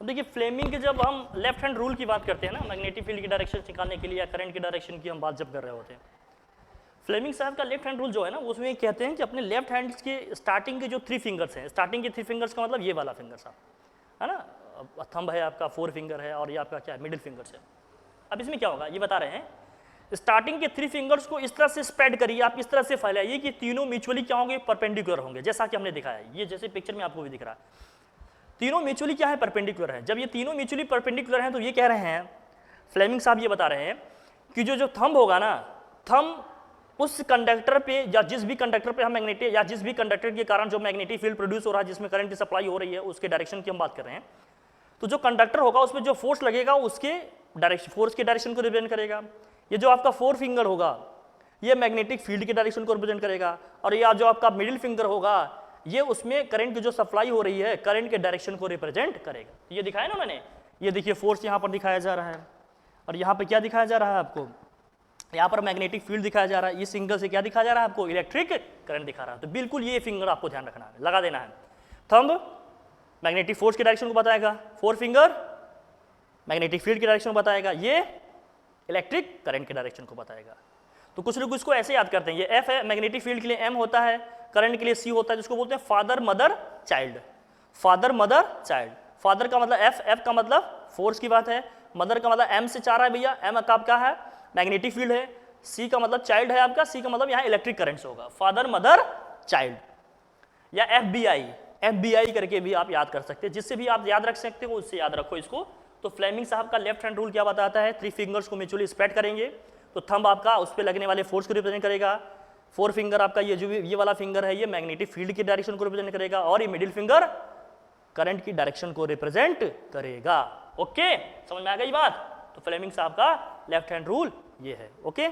अब देखिए फ्लेमिंग के जब हम लेफ्ट हैंड रूल की बात करते हैं ना, मैग्नेटिक फील्ड की डायरेक्शन निकालने के लिए या करंट की डायरेक्शन की हम बात जब कर रहे होते हैं, फ्लेमिंग साहब का लेफ्ट हैंड रूल जो है ना, उसमें कहते हैं कि अपने लेफ्ट हैंड के स्टार्टिंग के जो 3 फिंगर्स हैं, स्टार्टिंग के 3 फिंगर्स का मतलब ये वाला फिंगर साहब है ना, थंब है आपका, 4 फिंगर है और ये आपका क्या है, मिडिल फिंगर्स है। अब इसमें क्या होगा ये बता रहे हैं, स्टार्टिंग के 3 फिंगर्स को इस तरह से स्प्रेड करिए, आप इस तरह से फैलाइए कि तीनों म्यूचुअली क्या होंगे, परपेंडिकुलर होंगे, जैसा कि हमने दिखाया है। ये जैसे पिक्चर में आपको भी दिख रहा है, तीनों म्यूचुअली क्या है, परपेंडिकुलर है। जब ये तीनों म्यूचुअली परपेंडिकुलर हैं तो ये कह रहे हैं, फ्लेमिंग साहब ये बता रहे हैं कि जो थंब होगा ना, थंब उस कंडक्टर पे या जिस भी कंडक्टर पे हम मैग्नेटिक या जिस भी कंडक्टर के कारण जो मैग्नेटिक फील्ड प्रोड्यूस हो रहा है, जिसमें करंट की सप्लाई हो रही है, उसके डायरेक्शन की हम बात कर रहे हैं, तो जो कंडक्टर होगा उसमें जो फोर्स लगेगा उसके डायरेक्शन, फोर्स के डायरेक्शन को रिप्रेजेंट करेगा। ये जो आपका 4 फिंगर होगा ये मैग्नेटिक फील्ड के डायरेक्शन को रिप्रेजेंट करेगा, और ये जो आपका मिडिल फिंगर होगा ये उसमें करंट की जो सप्लाई हो रही है करंट के डायरेक्शन को रिप्रेजेंट करेगा। ये दिखाया ना मैंने, ये देखिए फोर्स यहाँ पर दिखाया जा रहा है, और यहाँ पे क्या दिखाया जा रहा है आपको, यहाँ पर मैग्नेटिक फील्ड दिखाया जा रहा है, इस सिंगल से क्या दिखाया जा रहा है आपको, इलेक्ट्रिक करंट दिखा रहा है। तो बिल्कुल ये फिंगर आपको ध्यान रखना है, लगा देना है। थंब मैग्नेटिक फोर्स के डायरेक्शन को बताएगा, 4 फिंगर मैग्नेटिक फील्ड के डायरेक्शन को बताएगा, ये इलेक्ट्रिक करंट के डायरेक्शन को बताएगा। तो कुछ लोग इसको ऐसे याद करते हैं, ये एफ है, मैग्नेटिक फील्ड के लिए एम होता है, करंट के लिए सी होता है, जिसको बोलते हैं father mother child. Father mother child, father का मतलब एफ, एफ का मतलब फोर्स की बात है, मदर का मतलब एम से 4 है भैया, एम का आपका है मैग्नेटिक फील्ड है, सी का मतलब चाइल्ड है आपका, सी का मतलब यहाँ इलेक्ट्रिक करंट्स होगा, फादर मदर चाइल्ड। या FBI करके भी आप याद कर सकते हैं, जिससे भी आप याद रख सकते हो उससे याद रखो इसको। तो फ्लेमिंग साहब का लेफ्ट हैंड रूल क्या बताता है, 3 फिंगर्स को म्यूचुअली स्प्रेड करेंगे, तो थंब आपका उस पर लगने वाले फोर्स को रिप्रेजेंट करेगा, 4 फिंगर आपका ये जो ये वाला फिंगर है ये मैग्नेटिक फील्ड की डायरेक्शन को रिप्रेजेंट करेगा, और ये मिडिल फिंगर करंट की डायरेक्शन को रिप्रेजेंट करेगा। ओके, समझ में आ गई बात। तो फ्लेमिंग साहब का लेफ्ट हैंड रूल ये है। ओके।